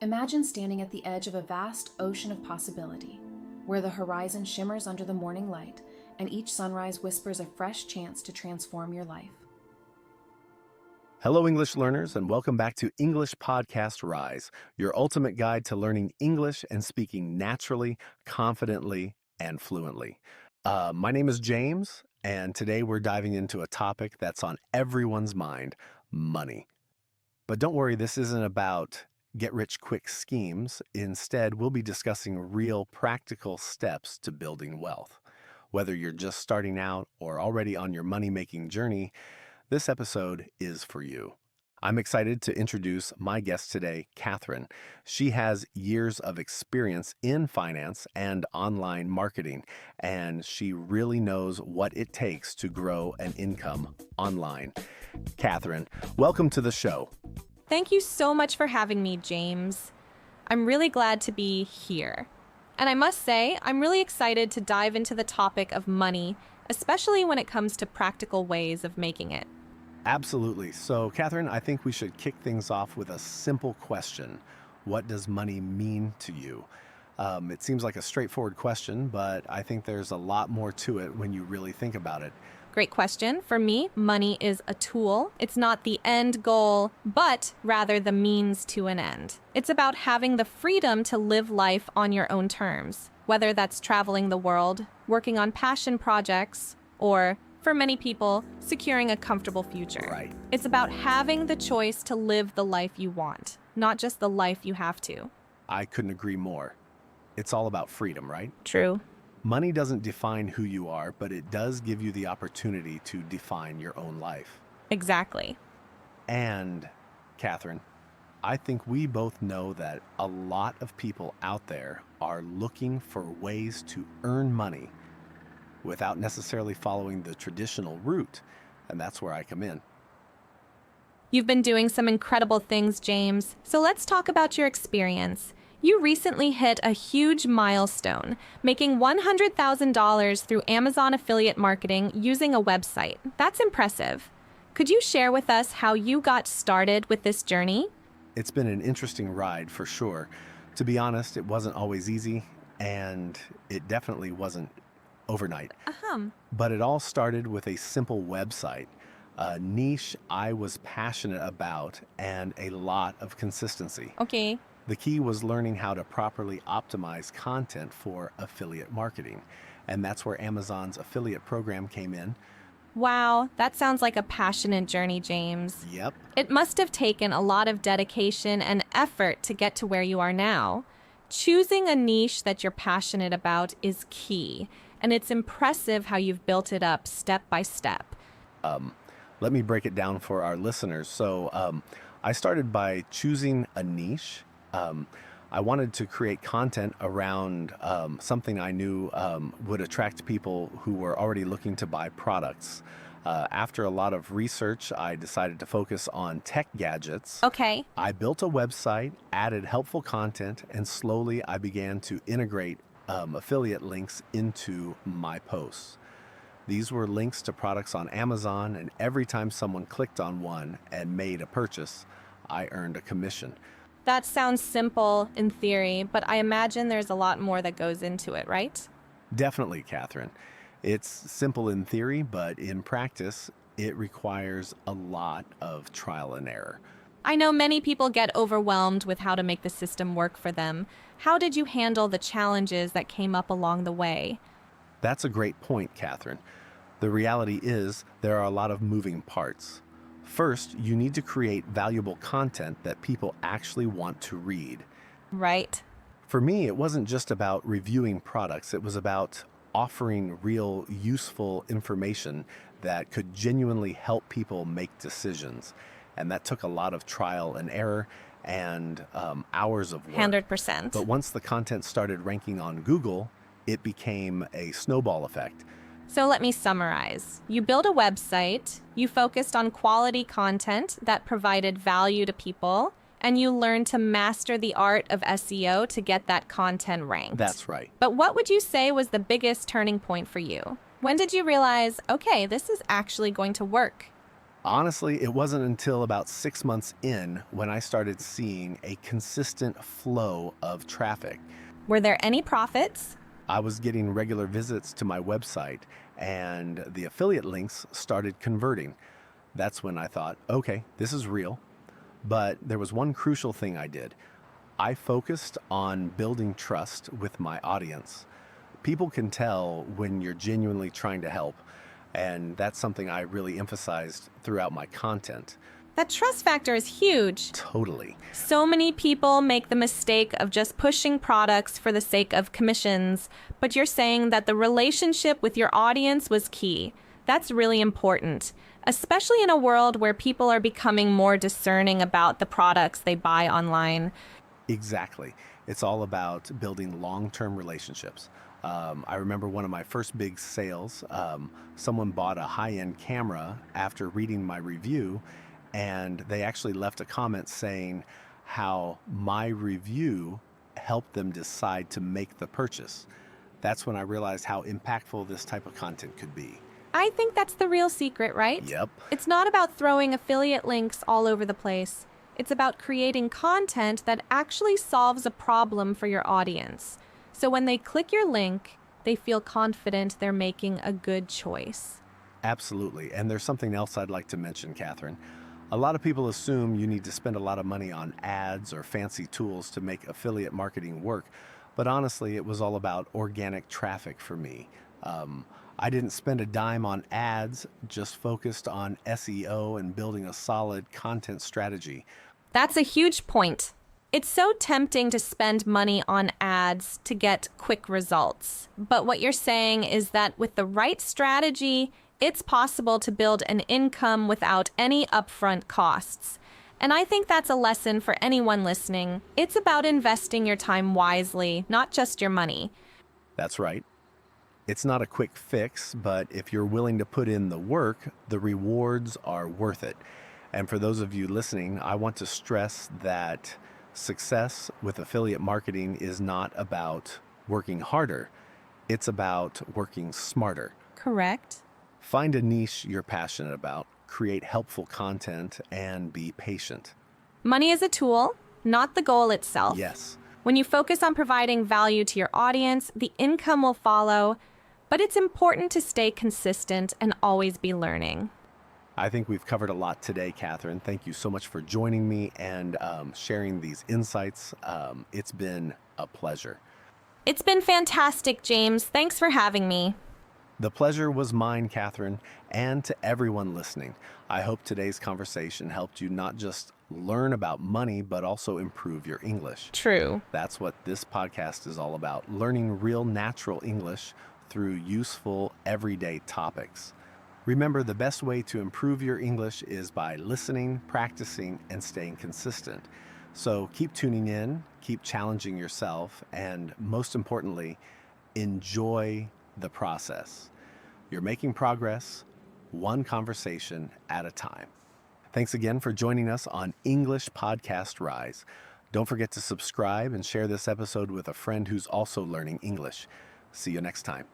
Imagine standing at the edge of a vast ocean of possibility, where the horizon shimmers under the morning light and each sunrise whispers a fresh chance to transform your life. Hello, English learners, and welcome back to English Podcast Rise, your ultimate guide to learning English and speaking naturally, confidently, and fluently. My name is James, and today we're diving into a topic that's on everyone's mind, money. But don't worry, this isn't about get-rich-quick schemes. Instead, we'll be discussing real practical steps to building wealth. Whether you're just starting out or already on your money-making journey, this episode is for you. I'm excited to introduce my guest today, Catherine. She has years of experience in finance and online marketing, and she really knows what it takes to grow an income online. Catherine, welcome to the show. Thank you so much for having me, James. I'm really glad to be here. And I must say, I'm really excited to dive into the topic of money, especially when it comes to practical ways of making it. Absolutely. So, Catherine, I think we should kick things off with a simple question. What does money mean to you? It seems like a straightforward question, but I think there's a lot more to it when you really think about it. Great question. For me, money is a tool. It's not the end goal, but rather the means to an end. It's about having the freedom to live life on your own terms, whether that's traveling the world, working on passion projects, or, for many people, securing a comfortable future. Right. It's about having the choice to live the life you want, not just the life you have to. I couldn't agree more. It's all about freedom, right? True. Money doesn't define who you are, but it does give you the opportunity to define your own life. Exactly. And, Catherine, I think we both know that a lot of people out there are looking for ways to earn money without necessarily following the traditional route, and that's where I come in. You've been doing some incredible things, James. So let's talk about your experience. You recently hit a huge milestone, making $100,000 through Amazon affiliate marketing using a website. That's impressive. Could you share with us how you got started with this journey? It's been an interesting ride for sure. To be honest, it wasn't always easy, and it definitely wasn't overnight. But it all started with a simple website, a niche I was passionate about, and a lot of consistency. Okay. The key was learning how to properly optimize content for affiliate marketing. And that's where Amazon's affiliate program came in. Wow, that sounds like a passionate journey, James. Yep. It must have taken a lot of dedication and effort to get to where you are now. Choosing a niche that you're passionate about is key, and it's impressive how you've built it up step by step. Let me break it down for our listeners. So I started by choosing a niche. I wanted to create content around something I knew would attract people who were already looking to buy products. After a lot of research, I decided to focus on tech gadgets. Okay. I built a website, added helpful content, and slowly I began to integrate affiliate links into my posts. These were links to products on Amazon, and every time someone clicked on one and made a purchase, I earned a commission. That sounds simple in theory, but I imagine there's a lot more that goes into it, right? Definitely, Catherine. It's simple in theory, but in practice, it requires a lot of trial and error. I know many people get overwhelmed with how to make the system work for them. How did you handle the challenges that came up along the way? That's a great point, Catherine. The reality is there are a lot of moving parts. First, you need to create valuable content that people actually want to read. Right. For me, it wasn't just about reviewing products. It was about offering real, useful information that could genuinely help people make decisions. And that took a lot of trial and error and hours of work. 100%. But once the content started ranking on Google, it became a snowball effect. So let me summarize. You built a website, you focused on quality content that provided value to people, and you learned to master the art of SEO to get that content ranked. That's right. But what would you say was the biggest turning point for you? When did you realize, okay, this is actually going to work? Honestly, it wasn't until about 6 months in when I started seeing a consistent flow of traffic. Were there any profits? I was getting regular visits to my website, and the affiliate links started converting. That's when I thought, okay, this is real. But there was one crucial thing I did. I focused on building trust with my audience. People can tell when you're genuinely trying to help, and that's something I really emphasized throughout my content. That trust factor is huge. Totally. So many people make the mistake of just pushing products for the sake of commissions, but you're saying that the relationship with your audience was key. That's really important, especially in a world where people are becoming more discerning about the products they buy online. Exactly. It's all about building long-term relationships. I remember one of my first big sales, someone bought a high-end camera after reading my review, and they actually left a comment saying how my review helped them decide to make the purchase. That's when I realized how impactful this type of content could be. I think that's the real secret, right? Yep. It's not about throwing affiliate links all over the place. It's about creating content that actually solves a problem for your audience. So when they click your link, they feel confident they're making a good choice. Absolutely. And there's something else I'd like to mention, Catherine. A lot of people assume you need to spend a lot of money on ads or fancy tools to make affiliate marketing work. But honestly, it was all about organic traffic for me. I didn't spend a dime on ads, just focused on SEO and building a solid content strategy. That's a huge point. It's so tempting to spend money on ads to get quick results. But what you're saying is that with the right strategy, it's possible to build an income without any upfront costs. And I think that's a lesson for anyone listening. It's about investing your time wisely, not just your money. That's right. It's not a quick fix, but if you're willing to put in the work, the rewards are worth it. And for those of you listening, I want to stress that success with affiliate marketing is not about working harder. It's about working smarter. Correct. Find a niche you're passionate about, create helpful content, and be patient. Money is a tool, not the goal itself. Yes. When you focus on providing value to your audience, the income will follow. But it's important to stay consistent and always be learning. I think we've covered a lot today, Catherine. Thank you so much for joining me and sharing these insights. It's been a pleasure. It's been fantastic, James. Thanks for having me. The pleasure was mine, Catherine, and to everyone listening. I hope today's conversation helped you not just learn about money, but also improve your English. True. That's what this podcast is all about, learning real natural English through useful everyday topics. Remember, the best way to improve your English is by listening, practicing, and staying consistent. So keep tuning in, keep challenging yourself, and most importantly, enjoy the process. You're making progress, one conversation at a time. Thanks again for joining us on English Podcast Rise. Don't forget to subscribe and share this episode with a friend who's also learning English. See you next time.